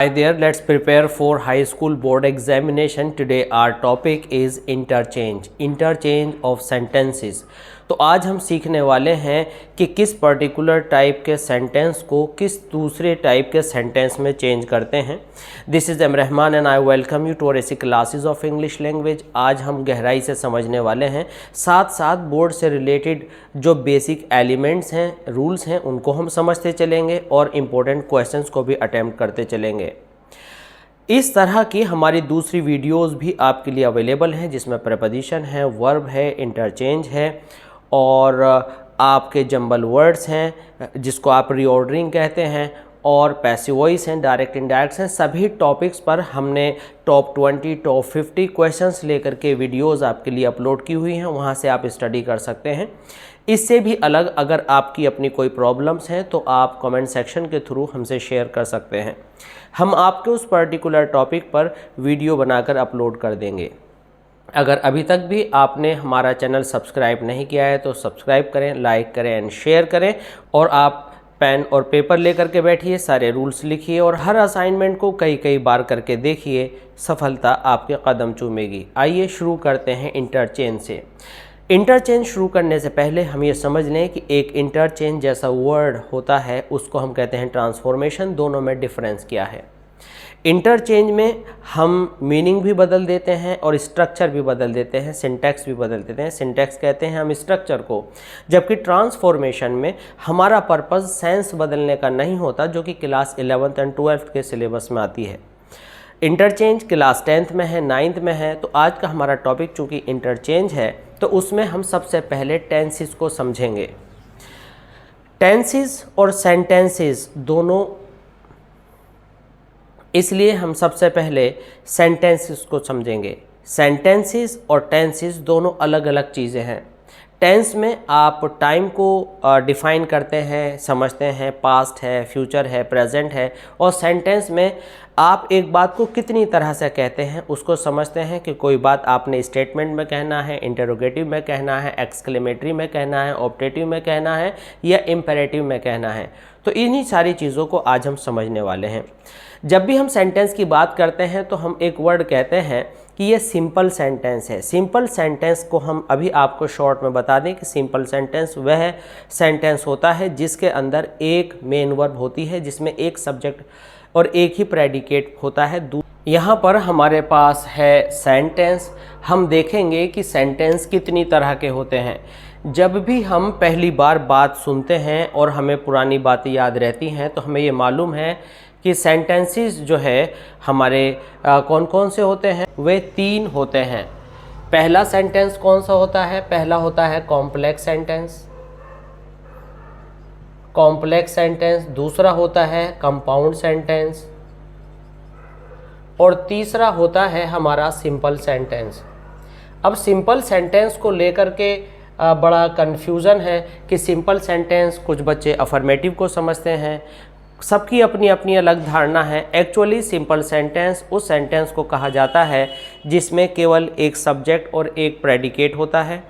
Hi there, let's prepare for high school board examination. Today our topic is interchange of sentences. तो आज हम सीखने वाले हैं कि किस पर्टिकुलर टाइप के सेंटेंस को किस दूसरे टाइप के सेंटेंस में चेंज करते हैं। This is M Rahman and I welcome you to our ऐसी क्लासेस ऑफ इंग्लिश लैंग्वेज। आज हम गहराई से समझने वाले हैं, साथ साथ बोर्ड से रिलेटेड जो बेसिक एलिमेंट्स हैं, रूल्स हैं, उनको हम समझते चलेंगे और इम्पोर्टेंट क्वेश्चंस को भी अटैम्प्ट करते चलेंगे। इस तरह की हमारी दूसरी वीडियोस भी आपके लिए अवेलेबल हैं, जिसमें प्रीपोजिशन है, वर्ब है, इंटरचेंज है और आपके जंबल वर्ड्स हैं जिसको आप रीऑर्डरिंग कहते हैं, और पैसिव वॉइस हैं, डायरेक्ट इनडायरेक्ट हैं। सभी टॉपिक्स पर हमने टॉप 20 टॉप 50 क्वेश्चंस लेकर के वीडियोस आपके लिए अपलोड की हुई हैं, वहां से आप स्टडी कर सकते हैं। इससे भी अलग अगर आपकी अपनी कोई प्रॉब्लम्स हैं तो आप कमेंट सेक्शन के थ्रू हमसे शेयर कर सकते हैं। हम आपके उस पर्टिकुलर टॉपिक पर वीडियो बनाकर अपलोड कर देंगे। अगर अभी तक भी आपने हमारा चैनल सब्सक्राइब नहीं किया है तो सब्सक्राइब करें, लाइक करें एंड शेयर करें, और आप पेन और पेपर लेकर के बैठिए, सारे रूल्स लिखिए और हर असाइनमेंट को कई कई बार करके देखिए, सफलता आपके कदम चूमेगी। आइए शुरू करते हैं इंटरचेंज से। इंटरचेंज शुरू करने से पहले हम ये समझ लें कि एक इंटरचेंज जैसा वर्ड होता है उसको हम कहते हैं ट्रांसफॉर्मेशन। दोनों में डिफरेंस क्या है? इंटरचेंज में हम मीनिंग भी बदल देते हैं और स्ट्रक्चर भी बदल देते हैं, सिंटैक्स भी बदल देते हैं। सिंटैक्स कहते हैं हम स्ट्रक्चर को, जबकि ट्रांसफॉर्मेशन में हमारा पर्पस सेंस बदलने का नहीं होता, जो कि क्लास 11th एंड 12th के सिलेबस में आती है। इंटरचेंज क्लास 10th में है, 9th में है। तो आज का हमारा टॉपिक चूँकि इंटरचेंज है तो उसमें हम सबसे पहले टेंसेस को समझेंगे। टेंसेस और सेंटेंसेस दोनों, इसलिए हम सबसे पहले सेंटेंसेस को समझेंगे। सेंटेंसेस और टेंसेस दोनों अलग अलग चीज़ें हैं। टेंस में आप टाइम को डिफ़ाइन करते हैं, समझते हैं, पास्ट है, फ्यूचर है, प्रेजेंट है, और सेंटेंस में आप एक बात को कितनी तरह से कहते हैं उसको समझते हैं कि कोई बात आपने स्टेटमेंट में कहना है, इंटरोगेटिव में कहना है, एक्सक्लेमेटरी में कहना है, ऑप्टेटिव में कहना है या इम्पेरेटिव में कहना है। तो इन्हीं सारी चीज़ों को आज हम समझने वाले हैं। जब भी हम सेंटेंस की बात करते हैं तो हम एक वर्ड कहते हैं कि ये सिंपल सेंटेंस है। सिंपल सेंटेंस को हम अभी आपको शॉर्ट में बता दें कि सिंपल सेंटेंस वह सेंटेंस होता है जिसके अंदर एक मेन वर्ब होती है, जिसमें एक सब्जेक्ट और एक ही प्रेडिकेट होता है। यहाँ पर हमारे पास है सेंटेंस। हम देखेंगे कि सेंटेंस कितनी तरह के होते हैं। जब भी हम पहली बार बात सुनते हैं और हमें पुरानी बातें याद रहती हैं तो हमें ये मालूम है कि सेंटेंसेस जो है हमारे कौन कौन से होते हैं। वे 3 होते हैं। पहला सेंटेंस कौन सा होता है? पहला होता है कॉम्प्लेक्स सेंटेंस। Complex sentence. दूसरा होता है कंपाउंड सेंटेंस, और तीसरा होता है हमारा सिंपल सेंटेंस। अब सिंपल सेंटेंस को लेकर के बड़ा कन्फ्यूज़न है कि सिंपल सेंटेंस कुछ बच्चे अफर्मेटिव को समझते हैं, सबकी अपनी अपनी अलग धारणा है। एक्चुअली सिंपल सेंटेंस उस सेंटेंस को कहा जाता है जिसमें केवल एक सब्जेक्ट और एक प्रेडिकेट होता है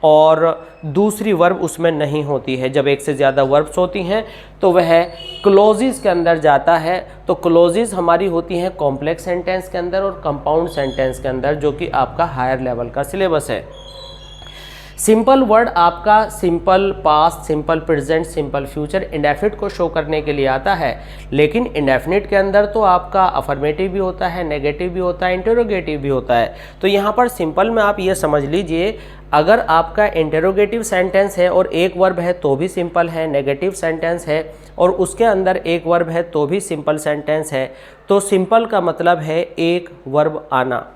और दूसरी वर्ब उसमें नहीं होती है। जब एक से ज़्यादा वर्ब्स होती हैं तो वह क्लोजेस के अंदर जाता है। तो क्लोजेस हमारी होती हैं कॉम्प्लेक्स सेंटेंस के अंदर और कंपाउंड सेंटेंस के अंदर, जो कि आपका हायर लेवल का सिलेबस है। सिंपल वर्ड आपका simple past, simple present, simple future, indefinite को शो करने के लिए आता है। लेकिन इंडेफिनिट के अंदर तो आपका अफर्मेटिव भी होता है, नेगेटिव भी होता है, इंटरोगेटिव भी होता है। तो यहाँ पर सिंपल में आप ये समझ लीजिए, अगर आपका इंटरोगेटिव सेंटेंस है और एक वर्ब है तो भी सिंपल है, नेगेटिव सेंटेंस है और उसके अंदर एक वर्ब है तो भी सिंपल सेंटेंस है। तो सिंपल का मतलब है एक वर्ब आना।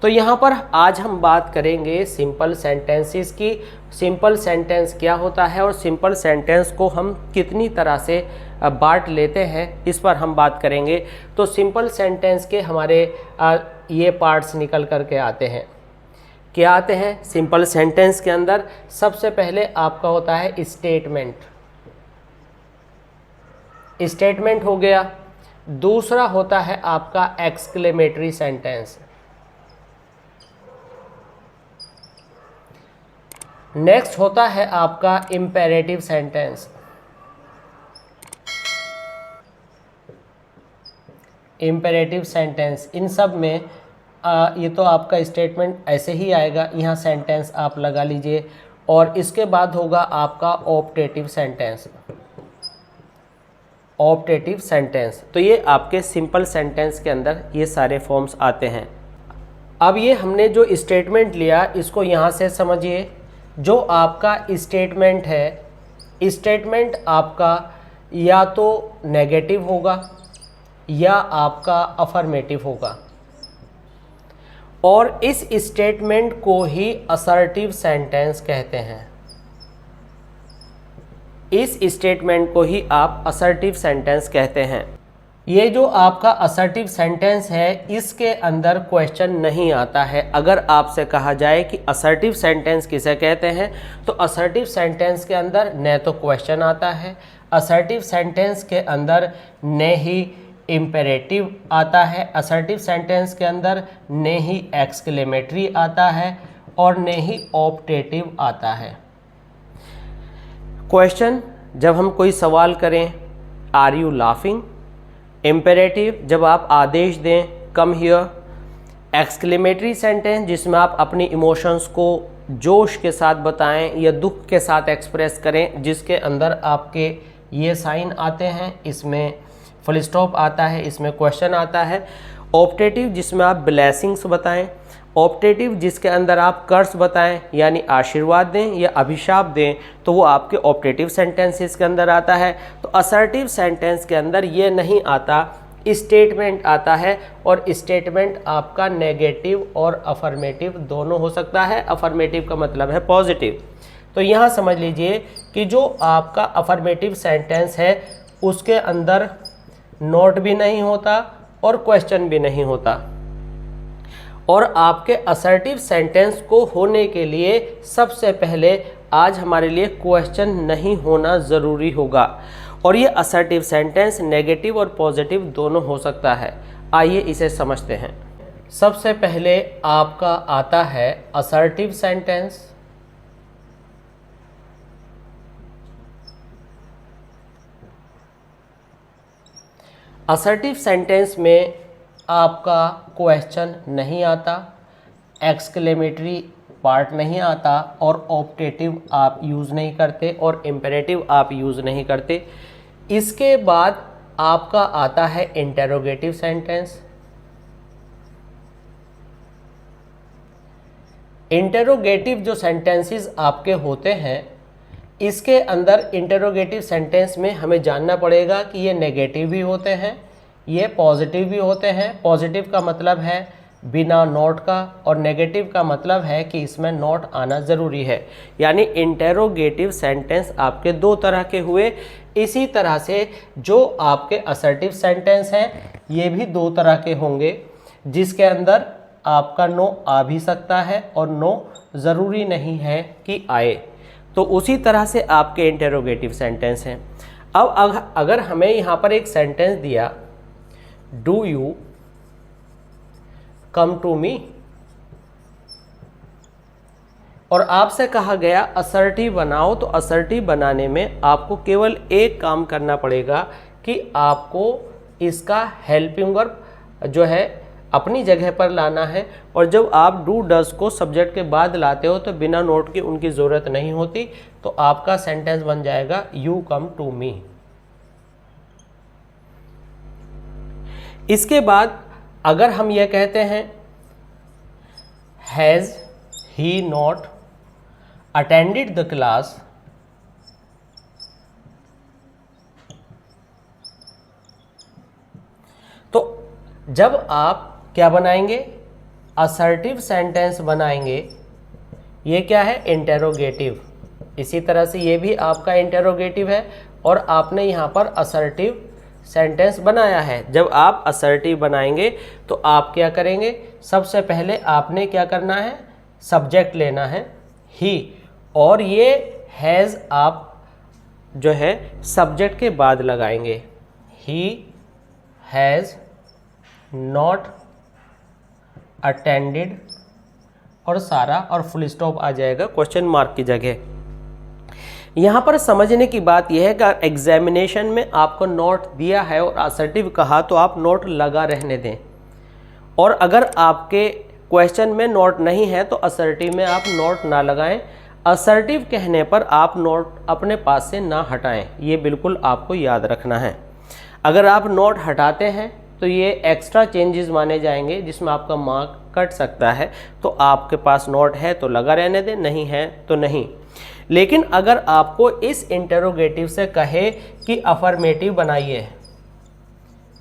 तो यहाँ पर आज हम बात करेंगे सिंपल सेंटेंसेस की। सिंपल सेंटेंस क्या होता है और सिंपल सेंटेंस को हम कितनी तरह से बांट लेते हैं, इस पर हम बात करेंगे। तो सिंपल सेंटेंस के हमारे ये पार्ट्स निकल करके आते हैं। क्या आते हैं सिंपल सेंटेंस के अंदर? सबसे पहले आपका होता है स्टेटमेंट। स्टेटमेंट हो गया। दूसरा होता है आपका एक्सक्लेमेटरी सेंटेंस। नेक्स्ट होता है आपका इम्पेरेटिव सेंटेंस। इम्पेरेटिव सेंटेंस, इन सब में ये तो आपका स्टेटमेंट ऐसे ही आएगा, यहाँ सेंटेंस आप लगा लीजिए। और इसके बाद होगा आपका ऑप्टेटिव सेंटेंस। ऑप्टेटिव सेंटेंस, तो ये आपके सिंपल सेंटेंस के अंदर ये सारे फॉर्म्स आते हैं। अब ये हमने जो स्टेटमेंट लिया इसको यहाँ से समझिए। जो आपका स्टेटमेंट है, स्टेटमेंट आपका या तो नेगेटिव होगा या आपका अफर्मेटिव होगा, और इस स्टेटमेंट को ही असर्टिव सेंटेंस कहते हैं। इस स्टेटमेंट को ही आप असर्टिव सेंटेंस कहते हैं। ये जो आपका असर्टिव सेंटेंस है इसके अंदर क्वेश्चन नहीं आता है। अगर आपसे कहा जाए कि असर्टिव सेंटेंस किसे कहते हैं, तो असर्टिव सेंटेंस के अंदर न तो क्वेश्चन आता है, असर्टिव सेंटेंस के अंदर न ही इम्पेरेटिव आता है, असर्टिव सेंटेंस के अंदर न ही एक्सक्लेमेटरी आता है और न ही ऑप्टेटिव आता है। क्वेश्चन जब हम कोई सवाल करें, आर यू लाफिंग। इम्पेरेटिव जब आप आदेश दें, कम हियर। एक्सक्लेमेटरी सेंटेंस जिसमें आप अपनी इमोशंस को जोश के साथ बताएं या दुख के साथ एक्सप्रेस करें, जिसके अंदर आपके ये साइन आते हैं, इसमें फुल स्टॉप आता है, इसमें क्वेश्चन आता है। ऑप्टेटिव जिसमें आप ब्लेसिंग्स बताएं। ऑप्टेटिव जिसके अंदर आप कर्स बताएं यानी आशीर्वाद दें या अभिशाप दें, तो वो आपके ऑप्टेटिव सेंटेंसेस के अंदर आता है। तो असर्टिव सेंटेंस के अंदर ये नहीं आता, स्टेटमेंट आता है, और स्टेटमेंट आपका नेगेटिव और अफर्मेटिव दोनों हो सकता है। अफर्मेटिव का मतलब है पॉजिटिव। तो यहाँ समझ लीजिए कि जो आपका अफर्मेटिव सेंटेंस है उसके अंदर नोट भी नहीं होता और क्वेश्चन भी नहीं होता। और आपके असर्टिव सेंटेंस को होने के लिए सबसे पहले आज हमारे लिए क्वेश्चन नहीं होना ज़रूरी होगा। और ये असर्टिव सेंटेंस नेगेटिव और पॉजिटिव दोनों हो सकता है। आइए इसे समझते हैं। सबसे पहले आपका आता है असर्टिव सेंटेंस। असर्टिव सेंटेंस में आपका क्वेश्चन नहीं आता, एक्सक्लेमेटरी पार्ट नहीं आता, और ऑप्टेटिव आप यूज़ नहीं करते और इम्पेरेटिव आप यूज़ नहीं करते। इसके बाद आपका आता है इंटेरोगेटिव सेंटेंस। इंटेरोगेटिव जो सेंटेंसेस आपके होते हैं, इसके अंदर इंटेरोगेटिव सेंटेंस में हमें जानना पड़ेगा कि ये नेगेटिव भी होते हैं, ये पॉजिटिव भी होते हैं। पॉजिटिव का मतलब है बिना नोट का, और नेगेटिव का मतलब है कि इसमें नोट आना ज़रूरी है। यानी इंटेरोगेटिव सेंटेंस आपके दो तरह के हुए। इसी तरह से जो आपके असर्टिव सेंटेंस हैं ये भी दो तरह के होंगे, जिसके अंदर आपका नो आ भी सकता है और नो ज़रूरी नहीं है कि आए। तो उसी तरह से आपके इंटेरोगेटिव सेंटेंस हैं। अब अगर हमें यहाँ पर एक सेंटेंस दिया, do you come to me, और आपसे कहा गया असर्टिव बनाओ, तो असर्टिव बनाने में आपको केवल एक काम करना पड़ेगा कि आपको इसका हेल्पिंग वर्ब जो है अपनी जगह पर लाना है। और जब आप डू डज को सब्जेक्ट के बाद लाते हो तो बिना नोट की उनकी ज़रूरत नहीं होती। तो आपका सेंटेंस बन जाएगा यू कम टू मी। इसके बाद अगर हम यह कहते हैं has he not attended the class, तो जब आप क्या बनाएंगे, असर्टिव सेंटेंस बनाएंगे। ये क्या है, इंटेरोगेटिव। इसी तरह से ये भी आपका इंटेरोगेटिव है और आपने यहाँ पर असर्टिव सेंटेंस बनाया है। जब आप असर्टिव बनाएंगे तो आप क्या करेंगे, सबसे पहले आपने क्या करना है, सब्जेक्ट लेना है ही, और ये हैज़ आप जो है सब्जेक्ट के बाद लगाएंगे। ही हैज़ नॉट अटेंडेड और सारा, और फुल स्टॉप आ जाएगा क्वेश्चन मार्क की जगह। यहाँ पर समझने की बात यह है कि एग्जामिनेशन में आपको नोट दिया है और असर्टिव कहा तो आप नोट लगा रहने दें, और अगर आपके क्वेश्चन में नोट नहीं है तो असर्टिव में आप नोट ना लगाएं। असर्टिव कहने पर आप नोट अपने पास से ना हटाएं, ये बिल्कुल आपको याद रखना है। अगर आप नोट हटाते हैं तो ये एक्स्ट्रा चेंजेस माने जाएंगे जिसमें आपका मार्क कट सकता है। तो आपके पास नोट है तो लगा रहने दें, नहीं है तो नहीं। लेकिन अगर आपको इस इंटरोगेटिव से कहे कि अफर्मेटिव बनाइए,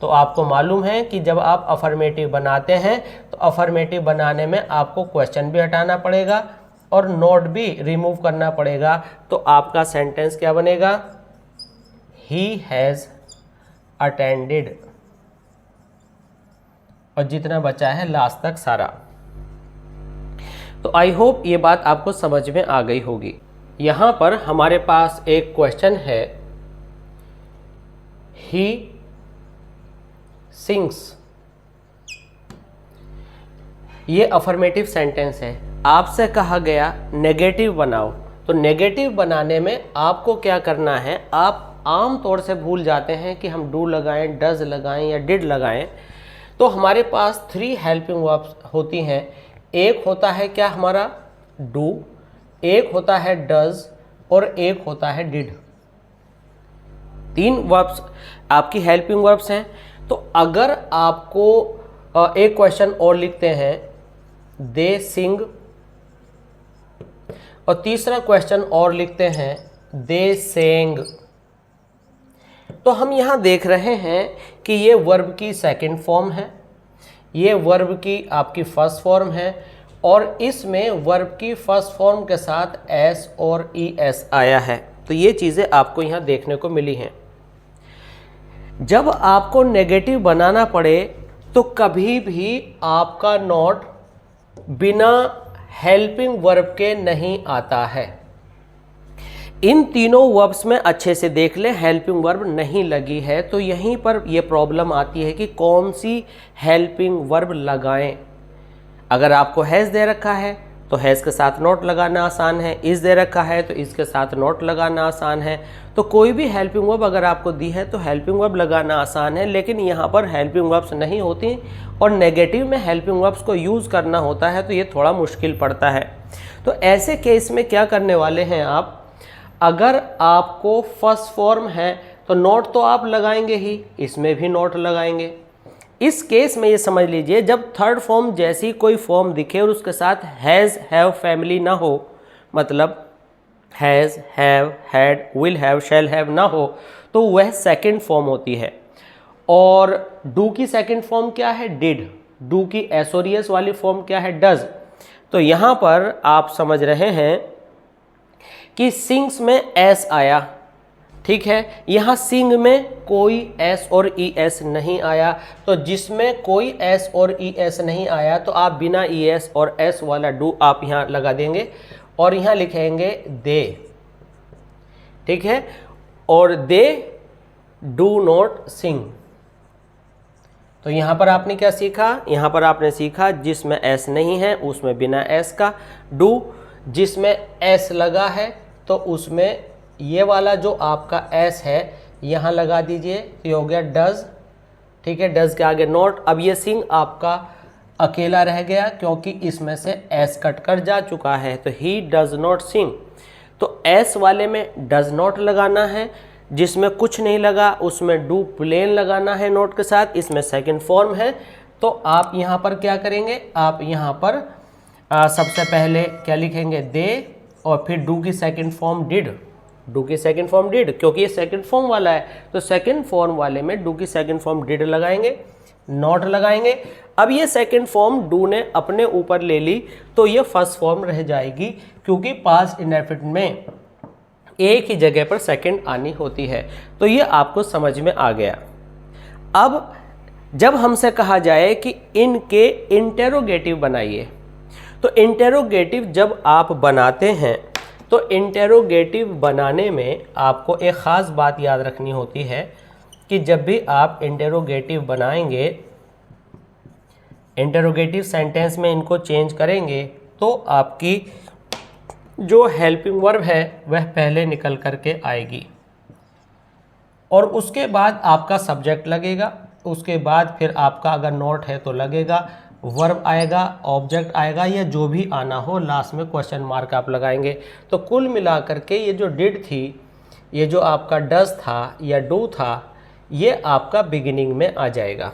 तो आपको मालूम है कि जब आप अफर्मेटिव बनाते हैं तो अफर्मेटिव बनाने में आपको क्वेश्चन भी हटाना पड़ेगा और नोट भी रिमूव करना पड़ेगा। तो आपका सेंटेंस क्या बनेगा? ही हैज़ अटेंडेड, और जितना बचा है लास्ट तक सारा। तो आई होप ये बात आपको समझ में आ गई होगी। यहाँ पर हमारे पास एक क्वेश्चन है, ही सिंग्स। ये अफर्मेटिव सेंटेंस है। आपसे कहा गया नेगेटिव बनाओ, तो नेगेटिव बनाने में आपको क्या करना है? आप आम तौर से भूल जाते हैं कि हम डू लगाएं, डज लगाएं या डिड लगाएं। तो हमारे पास 3 हेल्पिंग वर्ब्स होती हैं। एक होता है क्या हमारा? डू, एक होता है डज और एक होता है डिड। 3 वर्ब्स आपकी हेल्पिंग वर्ब्स हैं। तो अगर आपको एक क्वेश्चन और लिखते हैं, दे सिंग, और तीसरा क्वेश्चन और लिखते हैं, दे सेंग, तो हम यहां देख रहे हैं कि ये वर्ब की सेकंड फॉर्म है, ये वर्ब की आपकी फर्स्ट फॉर्म है, और इसमें वर्ब की फर्स्ट फॉर्म के साथ एस और ई एस आया है। तो ये चीज़ें आपको यहाँ देखने को मिली हैं। जब आपको नेगेटिव बनाना पड़े तो कभी भी आपका नोट बिना हेल्पिंग वर्ब के नहीं आता है। इन तीनों वर्ब्स में अच्छे से देख लें, हेल्पिंग वर्ब नहीं लगी है, तो यहीं पर यह प्रॉब्लम आती है कि कौन सी हेल्पिंग वर्ब लगाएं। अगर आपको हैज़ दे रखा है तो हैज़ के साथ नोट लगाना आसान है, इस दे रखा है तो इसके साथ नोट लगाना आसान है। तो कोई भी हेल्पिंग वर्ब अगर आपको दी है तो हेल्पिंग वर्ब लगाना आसान है, लेकिन यहाँ पर हेल्पिंग वर्ब्स नहीं होती और नेगेटिव में हेल्पिंग वर्ब्स को यूज़ करना होता है, तो ये थोड़ा मुश्किल पड़ता है। तो ऐसे केस में क्या करने वाले हैं आप? अगर आपको फर्स्ट फॉर्म है तो नोट तो आप लगाएंगे ही, इसमें भी नोट लगाएंगे। इस केस में ये समझ लीजिए, जब थर्ड फॉर्म जैसी कोई फॉर्म दिखे और उसके साथ हैज़ हैव फैमिली ना हो, मतलब has have had will have shall have ना हो, तो वह सेकंड फॉर्म होती है। और डू की सेकंड फॉर्म क्या है? डिड। डू की एसोरियस वाली फॉर्म क्या है? डज। तो यहाँ पर आप समझ रहे हैं कि सिंग्स में एस आया, ठीक है। यहाँ सिंग में कोई एस और ई एस नहीं आया, तो जिसमें कोई एस और ई एस नहीं आया तो आप बिना ई एस और एस वाला डू आप यहाँ लगा देंगे और यहाँ लिखेंगे दे, ठीक है। और दे डू नॉट सिंग। तो यहाँ पर आपने क्या सीखा? यहाँ पर आपने सीखा जिसमें एस नहीं है उसमें बिना एस का डू, जिसमें एस लगा है तो उसमें ये वाला जो आपका एस है यहाँ लगा दीजिए, तो ये हो गया डज, ठीक है। डज के आगे नॉट। अब ये सिंग आपका अकेला रह गया क्योंकि इसमें से एस कट कर जा चुका है, तो ही डज नॉट सिंग। तो एस वाले में डज नॉट लगाना है, जिसमें कुछ नहीं लगा उसमें डू प्लेन लगाना है नोट के साथ, इसमें सेकंड फॉर्म है। तो आप यहाँ पर क्या करेंगे? आप यहाँ पर सबसे पहले क्या लिखेंगे? दे, और फिर डू की सेकंड फॉर्म डिड। डू की सेकंड फॉर्म डिड, क्योंकि ये सेकंड फॉर्म वाला है तो सेकंड फॉर्म वाले में डू की सेकंड फॉर्म डिड लगाएंगे, नॉट लगाएंगे। अब ये सेकंड फॉर्म डू ने अपने ऊपर ले ली तो ये फर्स्ट फॉर्म रह जाएगी, क्योंकि पास्ट इंडेफिनिट में एक ही जगह पर सेकंड आनी होती है। तो ये आपको समझ में आ गया। अब जब हमसे कहा जाए कि इनके इंटेरोगेटिव बनाइए, तो इंटेरोगेटिव जब आप बनाते हैं तो इंटेरोगेटिव बनाने में आपको एक ख़ास बात याद रखनी होती है कि जब भी आप इंटेरोगेटिव बनाएंगे, इंटेरोगेटिव सेंटेंस में इनको चेंज करेंगे, तो आपकी जो हेल्पिंग वर्ब है वह पहले निकल करके आएगी और उसके बाद आपका सब्जेक्ट लगेगा, उसके बाद फिर आपका अगर नॉट है तो लगेगा, वर्ब आएगा, ऑब्जेक्ट आएगा, या जो भी आना हो, लास्ट में क्वेश्चन मार्क आप लगाएंगे। तो कुल मिलाकर के ये जो डिड थी, ये जो आपका डज था या डू था, ये आपका बिगिनिंग में आ जाएगा।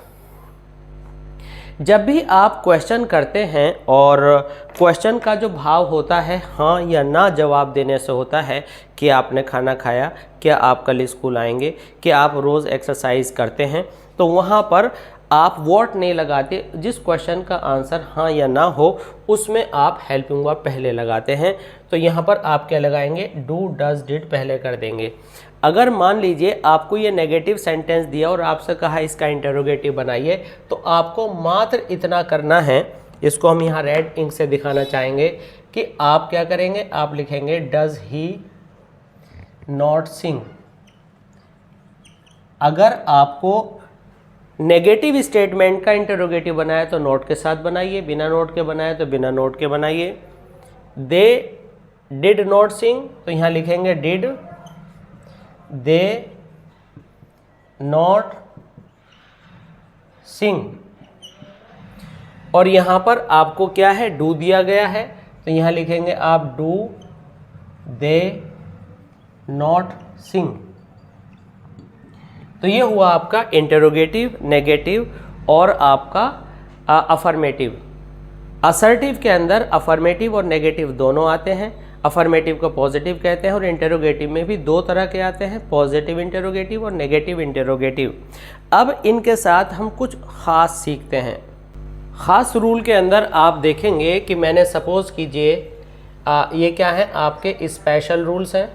जब भी आप क्वेश्चन करते हैं और क्वेश्चन का जो भाव होता है हाँ या ना जवाब देने से होता है कि आपने खाना खाया, क्या आप कल स्कूल आएंगे, क्या आप रोज़ एक्सरसाइज करते हैं, तो वहाँ पर आप वॉट नहीं लगाते। जिस क्वेश्चन का आंसर हाँ या ना हो उसमें आप हेल्पिंग वर्ब पहले लगाते हैं। तो यहाँ पर आप क्या लगाएंगे, डू डज डिड पहले कर देंगे। अगर मान लीजिए आपको ये नेगेटिव सेंटेंस दिया और आपसे कहा इसका इंटरोगेटिव बनाइए, तो आपको मात्र इतना करना है, इसको हम यहाँ रेड इंक से दिखाना चाहेंगे कि आप क्या करेंगे, आप लिखेंगे डज ही नॉट सिंग। अगर आपको नेगेटिव स्टेटमेंट का इंटरोगेटिव बनाया तो नोट के साथ बनाइए, बिना नोट के बनाया तो बिना नोट के बनाइए। दे डिड नॉट सिंग, तो यहाँ लिखेंगे डिड दे नॉट सिंग। और यहाँ पर आपको क्या है, डू दिया गया है, तो यहाँ लिखेंगे आप डू दे नॉट सिंग। तो ये हुआ आपका इंटरोगेटिव, नेगेटिव और आपका अफर्मेटिव। असर्टिव के अंदर अफर्मेटिव और नेगेटिव दोनों आते हैं। अफर्मेटिव को पॉजिटिव कहते हैं और इंटरोगेटिव में भी दो तरह के आते हैं, पॉजिटिव इंटरोगेटिव और नेगेटिव इंटरोगेटिव। अब इनके साथ हम कुछ ख़ास सीखते हैं। ख़ास रूल के अंदर आप देखेंगे कि मैंने सपोज़ कीजिए ये क्या है, आपके स्पेशल रूल्स हैं,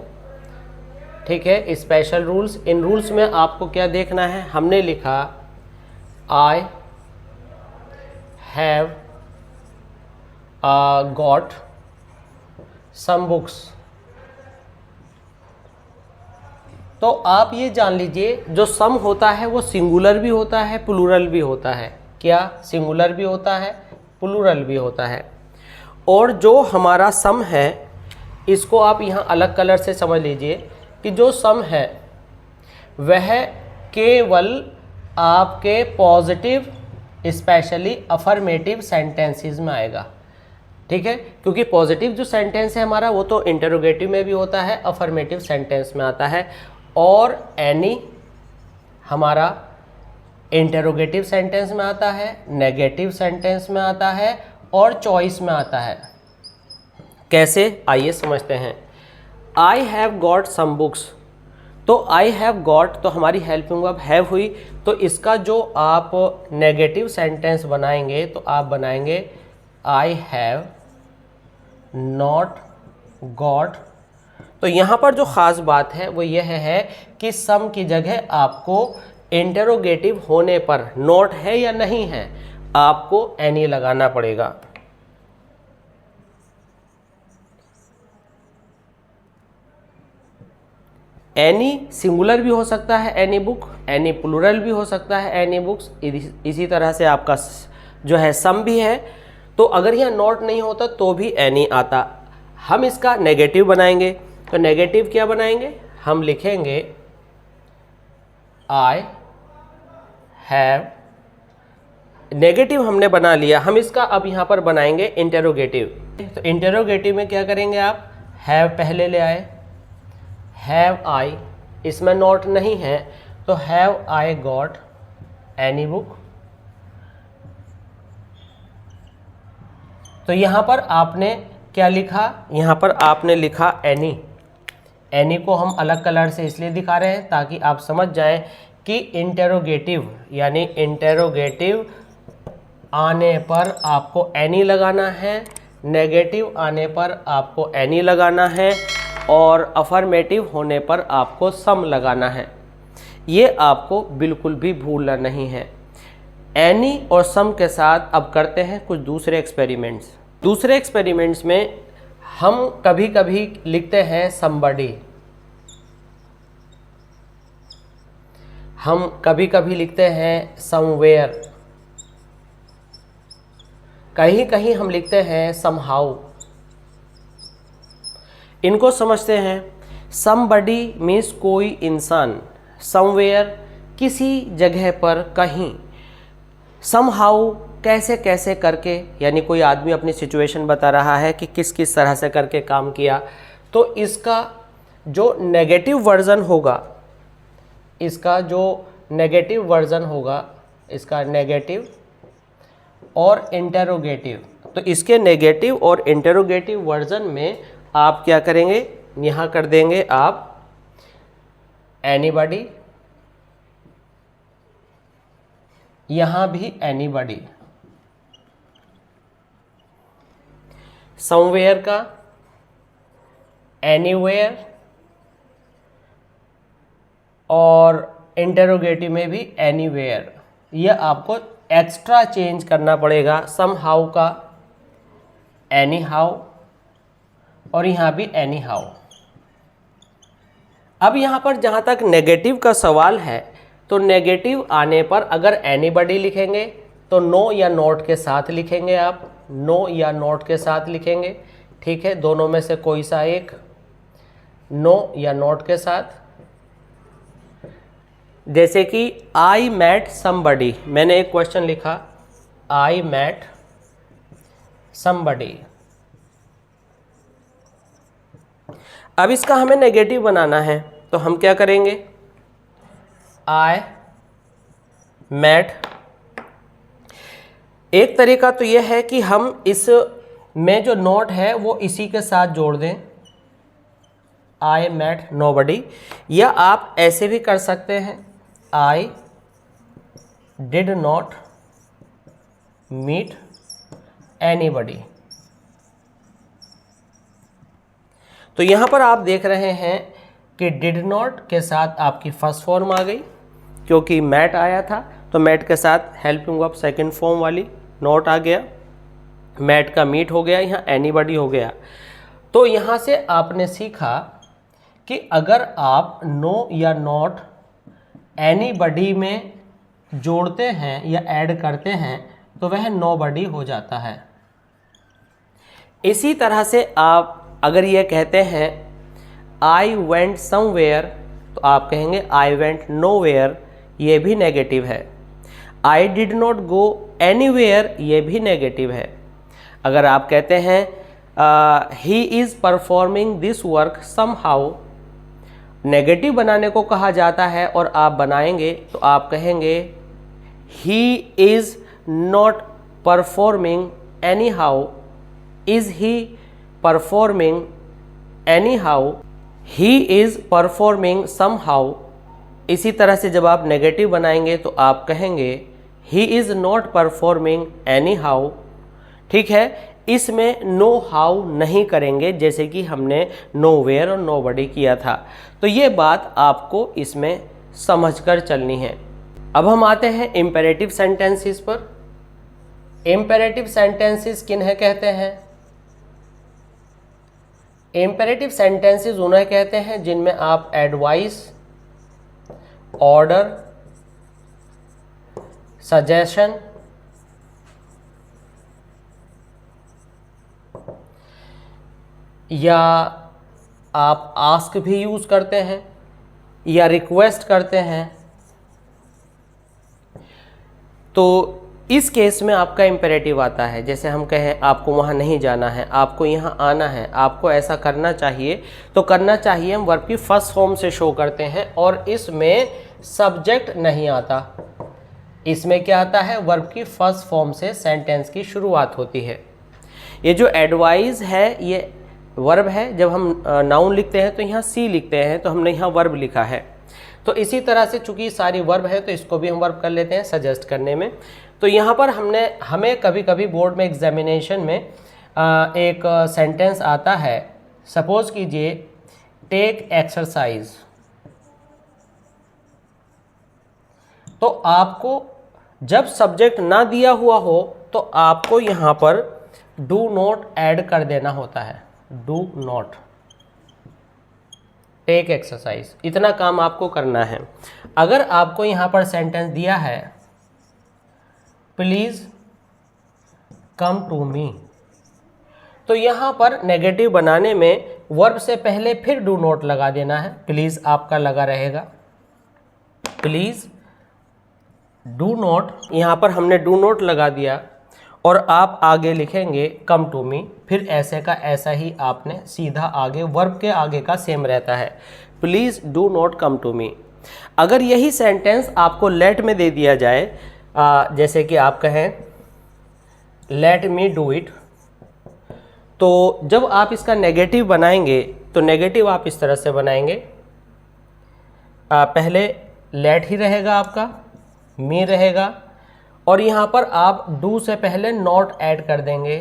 ठीक है, स्पेशल रूल्स। इन रूल्स में आपको क्या देखना है, हमने लिखा I have got some books. तो आप ये जान लीजिए जो सम होता है वो सिंगुलर भी होता है, प्लूरल भी होता है। क्या, सिंगुलर भी होता है, प्लूरल भी होता है। और जो हमारा सम है इसको आप यहाँ अलग कलर से समझ लीजिए कि जो सम है वह केवल आपके पॉजिटिव स्पेशली अफर्मेटिव सेंटेंसेस में आएगा, ठीक है, क्योंकि पॉजिटिव जो सेंटेंस है हमारा वो तो इंटरोगेटिव में भी होता है, अफर्मेटिव सेंटेंस में आता है। और एनी हमारा इंटरोगेटिव सेंटेंस में आता है, नेगेटिव सेंटेंस में आता है और चॉइस में आता है। कैसे, आइए समझते हैं। I have got some books, तो आई हैव गॉट तो हमारी हेल्पिंग वर्ब हैव हुई, तो इसका जो आप नेगेटिव सेंटेंस बनाएंगे तो आप बनाएंगे आई हैव नॉट गॉट। तो यहाँ पर जो ख़ास बात है वो यह है कि सम की जगह आपको इंटरोगेटिव होने पर नॉट है या नहीं है आपको एनी लगाना पड़ेगा। एनी सिंगुलर भी हो सकता है एनी बुक, एनी प्लूरल भी हो सकता है एनी बुक्स। इसी तरह से आपका जो है सम भी है। तो अगर यह नॉट नहीं होता तो भी एनी आता। हम इसका नेगेटिव बनाएंगे, तो नेगेटिव क्या बनाएंगे, हम लिखेंगे आई हैव, नेगेटिव हमने बना लिया, हम इसका अब यहाँ पर बनाएंगे इंटरोगेटिव। तो इंटरोगेटिव में क्या करेंगे आप, हैव पहले ले आए, हैव आई, इसमें नॉट नहीं है तो have I got any book. तो यहाँ पर आपने क्या लिखा, यहाँ पर आपने लिखा एनी। एनी को हम अलग कलर से इसलिए दिखा रहे हैं ताकि आप समझ जाएं कि इंटरोगेटिव यानी इंटरोगेटिव आने पर आपको एनी लगाना है, नेगेटिव आने पर आपको एनी लगाना है और अफर्मेटिव होने पर आपको सम लगाना है। ये आपको बिल्कुल भी भूलना नहीं है। एनी और सम के साथ अब करते हैं कुछ दूसरे एक्सपेरिमेंट्स। दूसरे एक्सपेरिमेंट्स में हम कभी कभी लिखते हैं समबडी, हम कभी कभी लिखते हैं समवेयर, कहीं कहीं हम लिखते हैं समहाउ। इनको समझते हैं। समबडी मीन्स कोई इंसान, समवेयर किसी जगह पर, कहीं, समहाउ कैसे कैसे करके, यानी कोई आदमी अपनी सिचुएशन बता रहा है कि किस किस तरह से करके काम किया। तो इसका जो नेगेटिव वर्जन होगा, इसका जो नेगेटिव वर्जन होगा, इसका नेगेटिव और इंटेरोगेटिव, तो इसके नेगेटिव और इंटेरोगेटिव वर्जन में आप क्या करेंगे, यहाँ कर देंगे आप एनीबॉडी, यहाँ भी एनीबॉडी, समवेयर का एनीवेयर, और इंटेरोगेटिव में भी एनीवेयर। यह आपको एक्स्ट्रा चेंज करना पड़ेगा। समहाउ का एनी हाउ, और यहाँ भी एनी हाउ। अब यहाँ पर जहाँ तक नेगेटिव का सवाल है, तो नेगेटिव आने पर अगर एनीबॉडी लिखेंगे तो नो या नॉट के साथ लिखेंगे आप, नो या नॉट के साथ लिखेंगे, ठीक है, दोनों में से कोई सा एक, नो या नॉट के साथ। जैसे कि आई मैट समबडी, मैंने एक क्वेश्चन लिखा, आई मैट समबडी। अब इसका हमें नेगेटिव बनाना है, तो हम क्या करेंगे, आई मैट। एक तरीका तो यह है कि हम इस में जो नोट है वो इसी के साथ जोड़ दें, आई मैट नोबडी, या आप ऐसे भी कर सकते हैं, I did not meet anybody. तो यहाँ पर आप देख रहे हैं कि डिड नॉट के साथ आपकी फर्स्ट फॉर्म आ गई, क्योंकि मैट आया था तो मैट के साथ हेल्पिंग वर्ब सेकंड फॉर्म वाली नॉट आ गया, मैट का मीट हो गया, यहाँ एनीबॉडी हो गया। तो यहाँ से आपने सीखा कि अगर आप नो या नॉट एनीबॉडी में जोड़ते हैं या ऐड करते हैं तो वह नोबॉडी हो जाता है। इसी तरह से आप अगर ये कहते हैं आई वेंट समवेयर, तो आप कहेंगे आई वेंट नोवेयर, ये भी नेगेटिव है। आई डिड नॉट गो एनीवेयर, ये भी नेगेटिव है। अगर आप कहते हैं he is performing this work somehow, negative बनाने को कहा जाता है और आप बनाएंगे तो आप कहेंगे he is not performing any how, is he performing any how, he is performing somehow. इसी तरह से जब आप नेगेटिव बनाएंगे तो आप कहेंगे he is not performing any how, ठीक है। इसमें नो हाउ नहीं करेंगे जैसे कि हमने नो वेयर और नो बडी किया था। तो ये बात आपको इसमें समझकर चलनी है। अब हम आते हैं इम्पेरेटिव सेंटेंसेस पर। इम्पेरेटिव सेंटेंसेस किन्हें कहते हैं? इम्पेरेटिव सेंटेंसेस उन्हें कहते हैं जिनमें आप एडवाइस, ऑर्डर, सजेशन या आप आस्क भी यूज़ करते हैं या रिक्वेस्ट करते हैं। तो इस केस में आपका इम्पेरेटिव आता है। जैसे हम कहें आपको वहाँ नहीं जाना है, आपको यहाँ आना है, आपको ऐसा करना चाहिए, तो करना चाहिए हम वर्ब की फर्स्ट फॉर्म से शो करते हैं और इसमें सब्जेक्ट नहीं आता। इसमें क्या आता है? वर्ब की फर्स्ट फॉर्म से सेंटेंस की शुरुआत होती है। ये जो एडवाइस है ये वर्ब है। जब हम नाउन लिखते हैं तो यहाँ सी लिखते हैं, तो हमने यहाँ वर्ब लिखा है। तो इसी तरह से चूंकि सारी वर्ब है तो इसको भी हम वर्ब कर लेते हैं सजेस्ट करने में। तो यहाँ पर हमें कभी कभी बोर्ड में एग्जामिनेशन में एक सेंटेंस आता है, सपोज कीजिए टेक एक्सरसाइज। तो आपको जब सब्जेक्ट ना दिया हुआ हो तो आपको यहाँ पर डू नॉट ऐड कर देना होता है। डू नॉट टेक एक्सरसाइज, इतना काम आपको करना है। अगर आपको यहाँ पर सेंटेंस दिया है प्लीज कम टू मी, तो यहाँ पर नेगेटिव बनाने में वर्ब से पहले फिर डू नॉट लगा देना है। प्लीज़ आपका लगा रहेगा, प्लीज़ डू नॉट, यहाँ पर हमने डू नॉट लगा दिया और आप आगे लिखेंगे कम टू मी, फिर ऐसे का ऐसा ही आपने सीधा आगे वर्ब के आगे का सेम रहता है, please do not come to me. अगर यही सेंटेंस आपको लेट में दे दिया जाए, जैसे कि आप कहें लेट मी डू इट, तो जब आप इसका नेगेटिव बनाएंगे तो नेगेटिव आप इस तरह से बनाएंगे, पहले लेट ही रहेगा आपका, मी रहेगा और यहाँ पर आप डू से पहले नॉट ऐड कर देंगे,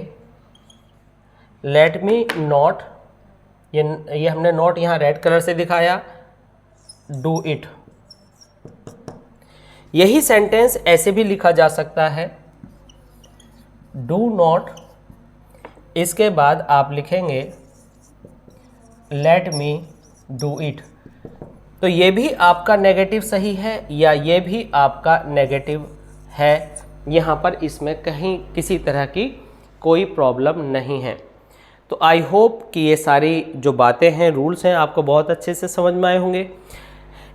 लेट मी नॉट, ये हमने नॉट यहाँ रेड कलर से दिखाया, डू इट। यही सेंटेंस ऐसे भी लिखा जा सकता है, डू नॉट, इसके बाद आप लिखेंगे लेट मी डू इट। तो ये भी आपका नेगेटिव सही है या ये भी आपका नेगेटिव है, यहाँ पर इसमें कहीं किसी तरह की कोई प्रॉब्लम नहीं है। तो आई होप कि ये सारी जो बातें हैं, रूल्स हैं, आपको बहुत अच्छे से समझ में आए होंगे।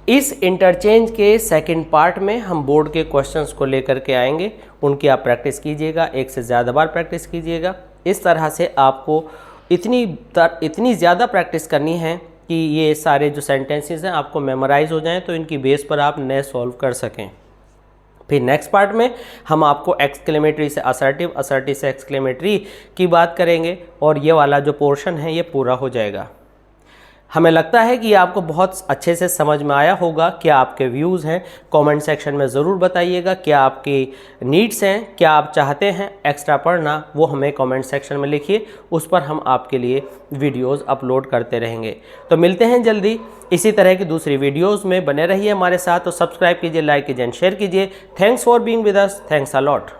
इस इंटरचेंज के सेकंड पार्ट में हम बोर्ड के क्वेश्चंस को लेकर के आएंगे, उनकी आप प्रैक्टिस कीजिएगा, एक से ज़्यादा बार प्रैक्टिस कीजिएगा। इस तरह से आपको इतनी ज़्यादा प्रैक्टिस करनी है कि ये सारे जो सेंटेंसेस हैं आपको मेमोराइज हो जाएं, तो इनकी बेस पर आप नए सॉल्व कर सकें। फिर नेक्स्ट पार्ट में हम आपको एक्सक्लेमेटरी से असर्टिव, असर्टिव से एक्सक्लेमेटरी की बात करेंगे और ये वाला जो पोर्शन है ये पूरा हो जाएगा। हमें लगता है कि ये आपको बहुत अच्छे से समझ में आया होगा। क्या आपके व्यूज़ हैं कमेंट सेक्शन में ज़रूर बताइएगा, क्या आपकी नीड्स हैं, क्या आप चाहते हैं एक्स्ट्रा पढ़ना, वो हमें कमेंट सेक्शन में लिखिए, उस पर हम आपके लिए वीडियोस अपलोड करते रहेंगे। तो मिलते हैं जल्दी इसी तरह की दूसरी वीडियोस में, बने रहिए हमारे साथ। तो सब्सक्राइब कीजिए, लाइक कीजिए एंड शेयर कीजिए। Thanks for being with us, thanks a lot.